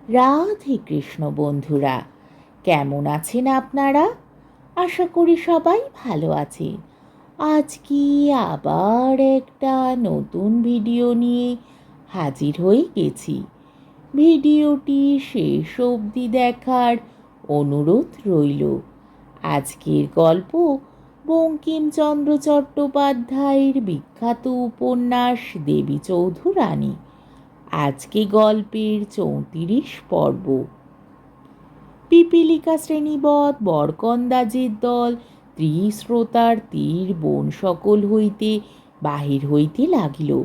রাধে কৃষ্ণ বন্ধুরা, কেমন আছেন আপনারা? আশা করি সবাই ভালো আছেন। আজকে আবার একটা নতুন ভিডিও নিয়ে হাজির হয়ে গেছি। ভিডিওটি শেষ অবধি দেখার অনুরোধ রইল। আজকের গল্প বঙ্কিমচন্দ্র চট্টোপাধ্যায়ের বিখ্যাত উপন্যাস দেবী চৌধুরানী। আজকে গল্পের ৩৪ পর্ব। পিপীলিকা শ্রেণীবৎ বরকন্দাজের দল ত্রিশ্রোতার তীর বন সকল হইতে বাহির হইতে লাগিল।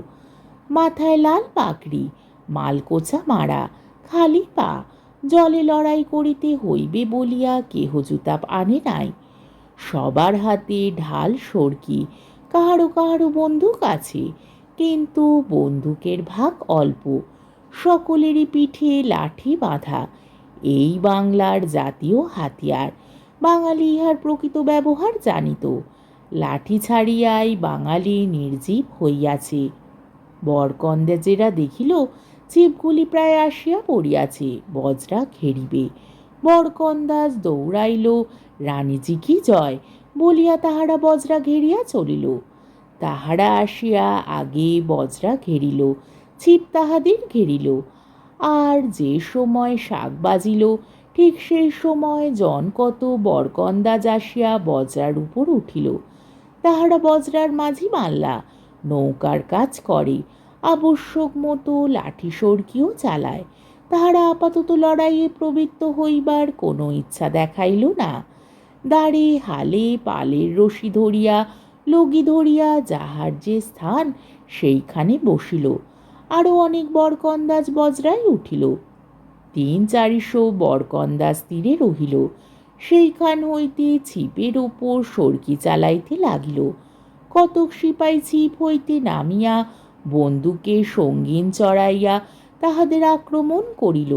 মাথায় লাল পাগড়ি, মালকোচা মারা, খালি পা, জলে লড়াই করিতে হইবে বলিয়া কেহ জুতা আনে নাই। সবার হাতে ঢাল সড়কি, কাহারো কাহারো বন্দুক আছে, কিন্তু বন্দুকের ভাগ অল্প। সকলেরই পিঠে লাঠি বাঁধা। এই বাংলার জাতীয় হাতিয়ার। বাঙালি ইহার প্রকৃত ব্যবহার জানিত। লাঠি ছাড়িয়াই বাঙালি নির্জীব হইয়াছে। বরকন্দাজেরা দেখিল জীবগুলি প্রায় আসিয়া পড়িয়াছে, বজরা ঘেরিবে। বরকন্দাজ দৌড়াইল, রানীজি কি জয় বলিয়া তাহারা বজরা ঘেরিয়া চলিল। তাহারা আসিয়া আগে বজরা ঘেরিল, ছিপ তাহাদের ঘেরিল। আর যে সময় শাক বাজিল, ঠিক সেই সময় জন কত বরকন্দাজ আসিয়া বজরার উপর উঠিল। তাহারা বজরার মাঝি মাল্লা, নৌকার কাজ করে, আবশ্যক মতো লাঠি সড়কিও চালায়। তাহারা আপাতত লড়াইয়ে প্রবৃত্ত হইবার কোনো ইচ্ছা দেখাইল না। দাঁড়ে হালে পালের রশি ধরিয়া, লগি ধরিয়া যাহার যে স্থান সেইখানে বসিল। আরও অনেক বরকন্দাজ বজরায় উঠিল। ৩-৪০০ বরকন্দাজ তীরে রহিল। সেইখান হইতে ছিপের ওপর সড়কি চালাইতে লাগিল। কতক সিপাই ছিপ হইতে নামিয়া বন্দুকে সঙ্গিন চড়াইয়া তাহাদের আক্রমণ করিল।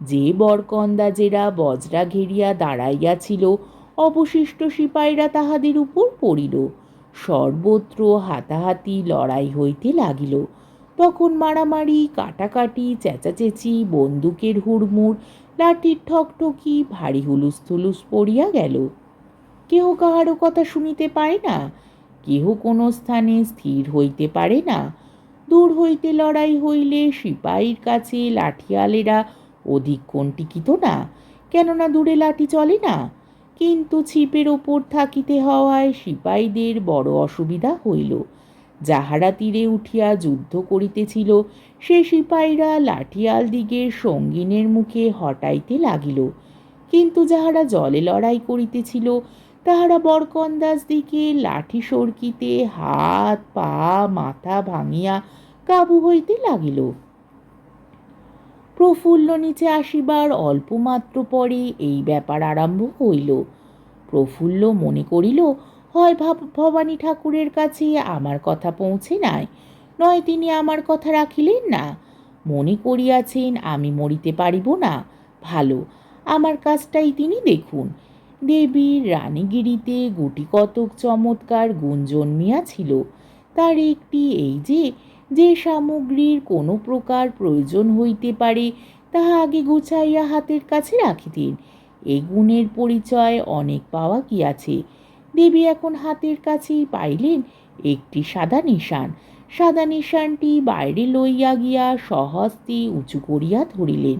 যে বরকন্দাজেরা বজরা ঘেরিয়া দাঁড়াইয়াছিল, অবশিষ্ট সিপাইরা তাহাদের উপর পড়িল। সর্বত্র হাতাহাতি লড়াই হইতে লাগিল। তখন মারামারি, কাটাকাটি, চেঁচাচেঁচি, বন্দুকের হুড়মুড়, লাঠির ঠকঠকি, ভারী হুলুস থুলুস পড়িয়া গেল। কেহ কাহারও কথা শুনিতে পায় না, কেহ কোনো স্থানে স্থির হইতে পারে না। দূর হইতে লড়াই হইলে সিপাহীর কাছে লাঠিয়ালেরা অধিকক্ষণ টিকিত না, কেননা দূরে লাঠি চলে না। কিন্তু ছিপের ওপর থাকিতে হওয়ায় সিপাহীদের বড় অসুবিধা হইল। যাহারা তীরে উঠিয়া যুদ্ধ করিতেছিল, সে সিপাহীরা লাঠিয়াল দিগের সঙ্গিনের মুখে হটাইতে লাগিল। কিন্তু যাহারা জলে লড়াই করিতেছিল, তাহারা বরকন্দাজ দিকে লাঠি সড়কিতে হাত পা মাথা ভাঙিয়া কাবু হইতে লাগিল। প্রফুল্ল নিচে আসিবার অল্পমাত্র পরে এই ব্যাপার আরম্ভ হইল। প্রফুল্ল মনে করিল, হয় ভবানী ঠাকুরের কাছে আমার কথা পৌঁছে নাই, নয় তিনি আমার কথা রাখিলেন না। মনে করিয়াছেন আমি মরিতে পারিব না। ভালো, আমার কাজটাই তিনি দেখুন। দেবীর রানীগিরিতে গুটি কতক চমৎকার গুণ জন্মিয়াছিল। তার একটি এই যে, যে সামগ্রীর কোনো প্রকার প্রয়োজন হইতে পারে তাহা আগে গুছাইয়া হাতের কাছে রাখিতেন। এই গুণের পরিচয় অনেক পাওয়া গিয়াছে। দেবী এখন হাতের কাছেই পাইলেন একটি সাদা নিশান। সাদা নিশানটি বাইরে লইয়া গিয়া স্বহস্তে উঁচু করিয়া ধরিলেন।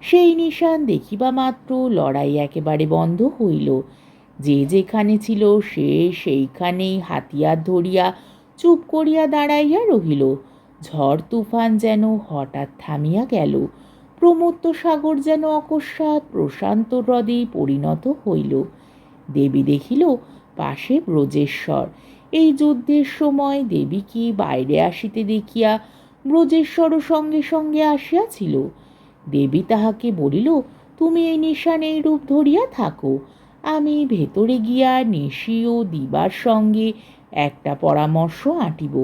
সেই নিশান দেখিবা মাত্র লড়াই একেবারে বন্ধ হইল। যে যেখানে ছিল সে সেইখানেই হাতিয়ার ধরিয়া চুপ করিয়া দাঁড়াইয়া রহিল। ঝড় তুফান যেন হঠাৎ থামিয়া গেল। প্রমত্ত সাগর যেন অকস্মাৎ প্রশান্ত হ্রদে পরিণত হইল। দেবী দেখিল পাশে ব্রজেশ্বর। এই যুদ্ধের সময় দেবীকে বাইরে আসিতে দেখিয়া ব্রজেশ্বরও সঙ্গে সঙ্গে আসিয়াছিল। দেবী তাহাকে বলিল, তুমি এই নিশান এই রূপ ধরিয়া থাকো, আমি ভেতরে গিয়া নিশি ও দিবার সঙ্গে একটা পরামর্শ আঁটিব।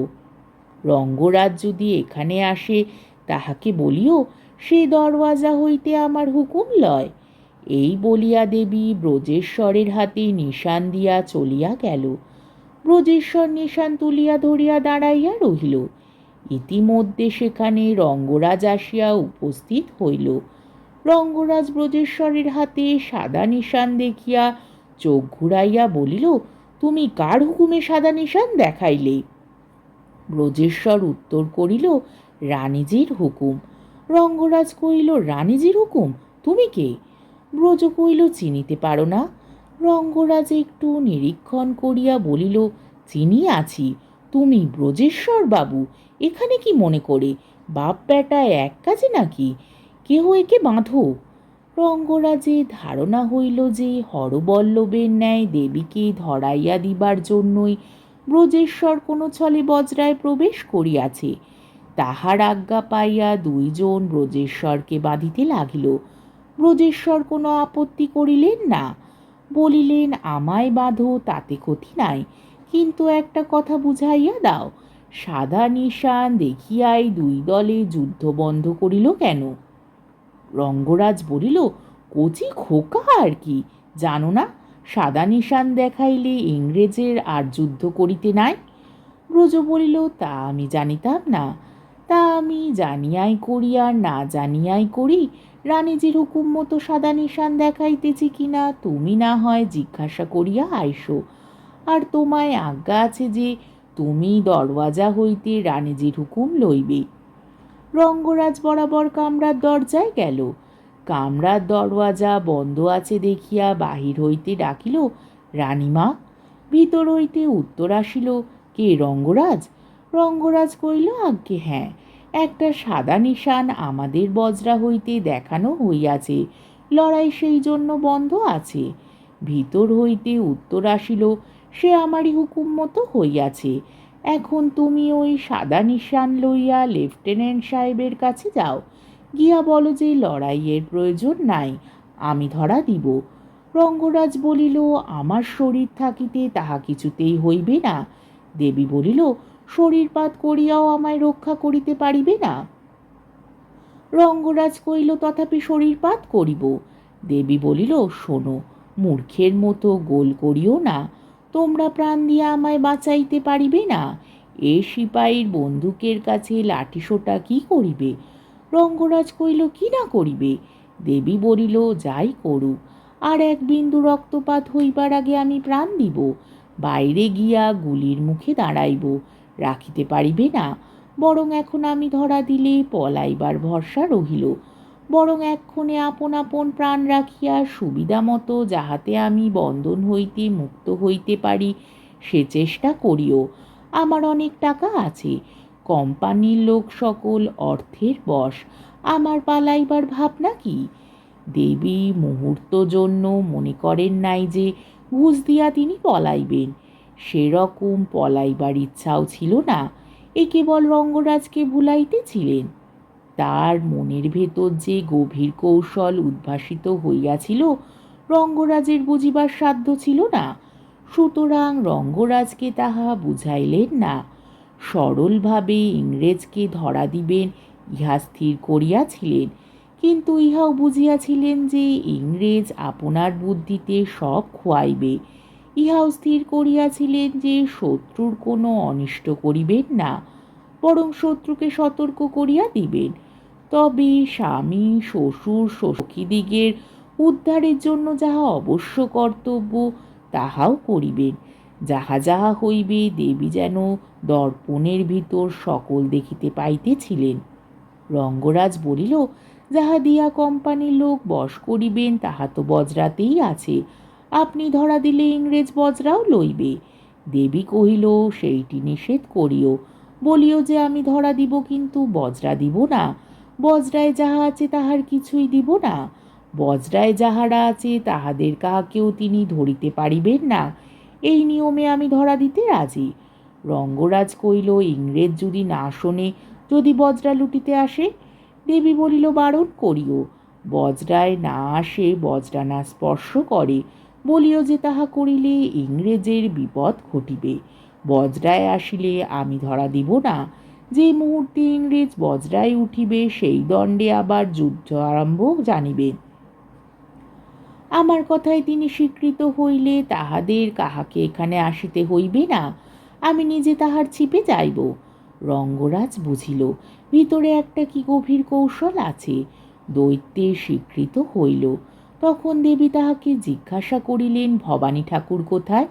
রঙ্গরাজ যদি এখানে আসে তাহাকে বলিও সে দরওয়াজা হইতে আমার হুকুম লয়। এই বলিয়া দেবী ব্রজেশ্বরের হাতে নিশান দিয়া চলিয়া গেল। ব্রজেশ্বর নিশান তুলিয়া ধরিয়া দাঁড়াইয়া রহিল। ইতিমধ্যে সেখানে রঙ্গরাজ আসিয়া উপস্থিত হইল। রঙ্গরাজ ব্রজেশ্বরের হাতে সাদা নিশান দেখিয়া চোখ ঘুরাইয়া বলিল, তুমি কার হুকুমে সাদা নিশান দেখাইলে? ব্রজেশ্বর উত্তর করিল, রানীজির হুকুম। রঙ্গরাজ কহিল, রানীজির হুকুম? তুমি কে? ব্রজ কহিল, চিনিতে পারো না? রঙ্গরাজ একটু নিরীক্ষণ করিয়া বলিল, চিনিয়াছি, তুমি ব্রজেশ্বর বাবু। এখানে কি মনে করে? বাপ বেটা এক কাজে নাকি? কেহ একে বাঁধো। রঙ্গরাজে ধারণা হইল যে হরবল্লভের ন্যায় দেবীকে ধরাইয়া দিবার জন্যই ব্রজেশ্বর কোনো ছলে বজ্রায় প্রবেশ করিয়াছে। তাহার আজ্ঞা পাইয়া দুইজন ব্রজেশ্বরকে বাঁধিতে লাগিল। ব্রজেশ্বর কোনো আপত্তি করিলেন না, বলিলেন, আমায় বাঁধো, তাতে ক্ষতি নাই, কিন্তু একটা কথা বুঝাইয়া দাও, সাদা নিশান দেখিয়াই দুই দলে যুদ্ধ বন্ধ করিল কেন? রঙ্গরাজ বলিল, কচি খোকা আর কি, জানো না সাদা নিশান দেখাইলে ইংরেজের আর যুদ্ধ করিতে নাই? ব্রজ বলিল, তা আমি জানিতাম না। তা আমি জানিয়াই করি আর না জানিয়াই করি, রানীজির হুকুম মতো সাদা নিশান দেখাইতেছি কিনা তুমি না হয় জিজ্ঞাসা করিয়া আইসো। আর তোমায় আজ্ঞা আছে যে তুমি দরওয়াজা হইতে রানীজির হুকুম লইবে। রঙ্গরাজ বরাবর কামরার দরজায় গেল। কামরার দরওয়াজা বন্ধ আছে দেখিয়া বাহির হইতে ডাকিল, রানীমা। ভিতর হইতে উত্তর আসিল, কে রঙ্গরাজ? রঙ্গরাজ কহিল, আজ্ঞে হ্যাঁ, একটা সাদা নিশান আমাদের বজ্রা হইতে দেখানো হইয়াছে, লড়াই সেই জন্য বন্ধ আছে। ভিতর হইতে উত্তর আসিল, সে আমারই হুকুম মতো হইয়াছে। এখন তুমি ওই সাদা নিশান লইয়া লেফটেন্যান্ট সাহেবের কাছে যাও, গিয়া বলো যে লড়াইয়ের প্রয়োজন নাই, আমি ধরা দিব। রঙ্গরাজ বলিল, আমার শরীর থাকিতে তাহা কিছুতেই হইবে না। দেবী বলিল, শরীরপাত করিয়াও আমায় রক্ষা করিতে পারিবে না? রঙ্গরাজ কহিল, তথাপি শরীরপাত করিব। দেবী বলিল, শোনো, মূর্খের মতো গোল করিও না, তোমরা প্রাণ দিয়া আমায় বাঁচাইতে পারিবে না। এ সিপাহীর বন্দুকের কাছে লাঠিসোঁটা কি করিবে? রঙ্গরাজ কহিল, কি না করিবে? দেবী বলিল, যাই করুক, আর এক বিন্দু রক্তপাত হইবার আগে আমি প্রাণ দিব। বাইরে গিয়া গুলির মুখে দাঁড়াইব, রাখিতে পারিবে না। বরং এখন আমি ধরা দিলে পলাইবার ভরসা রহিল, বরং এক্ষণে আপন আপন প্রাণ রাখিয়া সুবিধা মতো যাহাতে আমি বন্ধন হইতে মুক্ত হইতে পারি সে চেষ্টা করিও। আমার অনেক টাকা আছে, কোম্পানির লোক সকল অর্থের বশ, আমার পালাইবার ভাবনা কি? দেবী মুহূর্ত জন্য মনে করেন নাই যে ঘুষ দিয়া তিনি পলাইবেন, সেরকম পলাইবার ইচ্ছাও ছিল না, এ কেবল রঙ্গরাজকে ভুলাইতেছিলেন। তার মনের ভেতর যে গভীর কৌশল উদ্ভাসিত হইয়াছিল রঙ্গরাজের বুঝিবার সাধ্য ছিল না, সুতরাং রঙ্গরাজকে তাহা বুঝাইলেন না। সরলভাবে ইংরেজকে ধরা দিবেন ইহা স্থির করিয়াছিলেন, কিন্তু ইহাও বুঝিয়াছিলেন যে ইংরেজ আপনার বুদ্ধিতে সব খোয়াইবে। ইহাও স্থির করিয়াছিলেন যে শত্রুর কোনো অনিষ্ট করিবেন না, বরং শত্রুকে সতর্ক করিয়া দিবেন। তবে স্বামী শ্বশুর সখীদিগের উদ্ধারের জন্য যাহা অবশ্য কর্তব্য তাহাও করিবেন। যাহা যাহা হইবে দেবী যেন দর্পণের ভিতর সকল দেখিতে পাইতেছিলেন। রঙ্গরাজ বলিল, যাহা দিয়া কোম্পানির লোক বশ করিবেন তাহা তো বজ্রাতেই আছে, আপনি ধরা দিলে ইংরেজ বজ্রাও লইবে। দেবী কহিল, সেইটি নিষেধ করিও, বলিও যে আমি ধরা দিব কিন্তু বজ্রা দিব না, বজ্রায় যাহা আছে তাহার কিছুই দিব না। বজ্রায় যাহারা আছে তাহাদের কাহাকেও তিনি ধরিতে পারিবেন না, এই নিয়মে আমি ধরা দিতে রাজি। রঙ্গরাজ কহিল, ইংরেজ যদি না শোনে, যদি বজ্রা লুটিতে আসে? দেবী বলিল, বারণ করিও, বজ্রায় না আসে, বজ্রা না স্পর্শ করে, বলিও যে তাহা করিলে ইংরেজের বিপদ ঘটিবে। বজ্রায় আসিলে আমি ধরা দিব না, যে মুহূর্তে ইংরেজ বজ্রায় উঠিবে সেই দণ্ডে আবার যুদ্ধ আরম্ভ জানিবেন। আমার কথায় তিনি স্বীকৃত হইলে তাহাদের কাহাকে এখানে আসিতে হইবে না, আমি নিজে তাহার ছিপে যাইব। রঙ্গরাজ বুঝিল ভিতরে একটা কি গভীর কৌশল আছে। দৈত্যের স্বীকৃত হইল। তখন দেবী তাহাকে জিজ্ঞাসা করিলেন, ভবানী ঠাকুর কোথায়?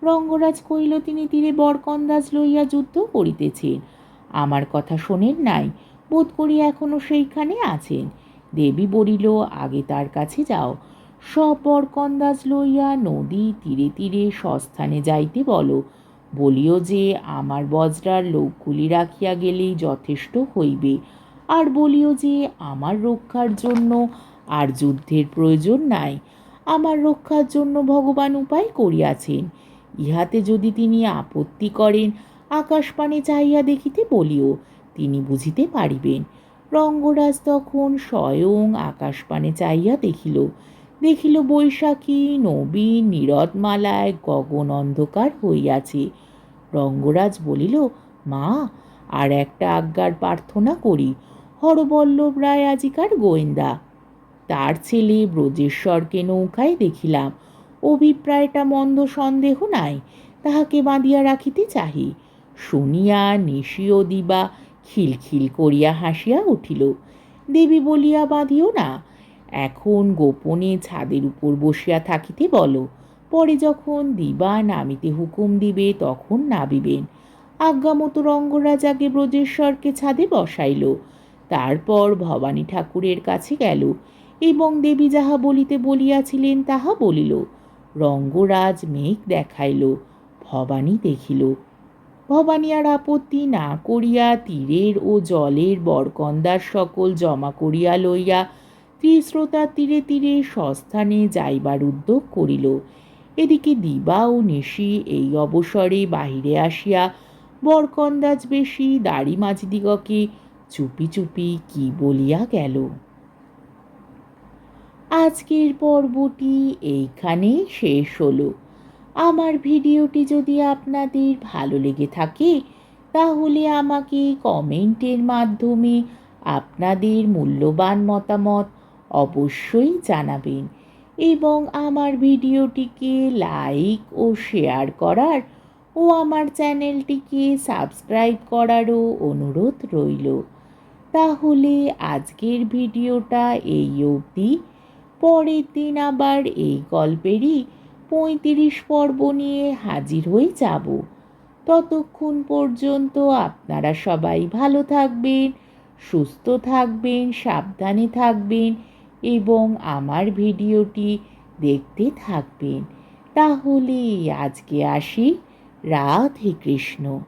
রঙ্গরাজ কহিল, তিনি তীরে বরকন্দাজ লইয়া যুদ্ধ করিতেছেন। আমার কথা শোনেন নাই? বোধ করি এখনো সেইখানে আছেন। দেবী বলিল, আগে তার কাছে যাও। সব বরকন্দাজ লইয়া নদী তীরে তীরে সস্থানে যাইতে বলো। বলিও যে আমার বজ্রার লোকগুলি রাখিয়া গেলেই যথেষ্ট হইবে। আর বলিও যে আমার রক্ষার জন্য আর যুদ্ধের প্রয়োজন নাই। আমার রক্ষার জন্য ভগবান উপায় করিয়াছেন। ইহাতে যদি তিনি আপত্তি করেন, আকাশপানে চাহিয়া দেখিতে বলিও, তিনি বুঝিতে পারিবেন। রঙ্গরাজ তখন স্বয়ং আকাশপানে চাহিয়া দেখিল। দেখিল বৈশাখী নবীন নীরদমালায় গগন অন্ধকার হইয়াছে। রঙ্গরাজ বলিল, মা, আর একটা আজ্ঞার প্রার্থনা করি। হরবল্লভ রায় আজিকার গোয়েন্দা। তার ছেলে ব্রজেশ্বরকে নৌকায় দেখিলাম। অভিপ্রায়টা মন্দ সন্দেহ নাই। তাহাকে বাঁধিয়া রাখিতে চাহি। শুনিয়া নিশি ও দিবা খিলখিল করিয়া হাসিয়া উঠিল। দেবী বলিয়া, বাঁধিও না। এখন গোপনে ছাদের উপর বসিয়া থাকিতে বলো। পরে যখন দিবা নামিতে হুকুম দিবে তখন নামিবেন। আজ্ঞামতো রঙ্গরাজ আগে ব্রজেশ্বরকে ছাদে বসাইল। তারপর ভবানী ঠাকুরের কাছে গেল এবং দেবী যাহা বলিতে বলিয়াছিলেন তাহা বলিল। রঙ্গরাজ মেঘ দেখাইল, ভবানী দেখিল। ভবানী আর আপত্তি না করিয়া তীরের ও জলের বরকন্দার সকল জমা করিয়া লইয়া ত্রিস্রোতার তীরে তীরে সস্থানে যাইবার উদ্যোগ করিল। এদিকে দিবা ও নিশি এই অবসরে বাহিরে আসিয়া বরকন্দাজ বেশি দাড়ি মাঝিদিগকে চুপি চুপি কি বলিয়া গেল। আজকের পর্বটি এইখানেই শেষ হলো। আমার ভিডিওটি যদি আপনাদের ভালো লেগে থাকে তাহলে আমাকে কমেন্টের মাধ্যমে আপনাদের মূল্যবান মতামত অবশ্যই জানাবেন এবং আমার ভিডিওটিকে লাইক ও শেয়ার করার ও আমার চ্যানেলটিকে সাবস্ক্রাইব করারও অনুরোধ রইল। তাহলে আজকের ভিডিওটা এই অবধি। পরের দিন আবার এই গল্পেরই 35 পর্ব নিয়ে হাজির হয়ে যাব। ততক্ষণ পর্যন্ত আপনারা সবাই ভালো থাকবেন, সুস্থ থাকবেন, সাবধানে থাকবেন এবং আমার ভিডিওটি দেখতে থাকবেন। তাহলে আজকে আসি। রাধে কৃষ্ণ।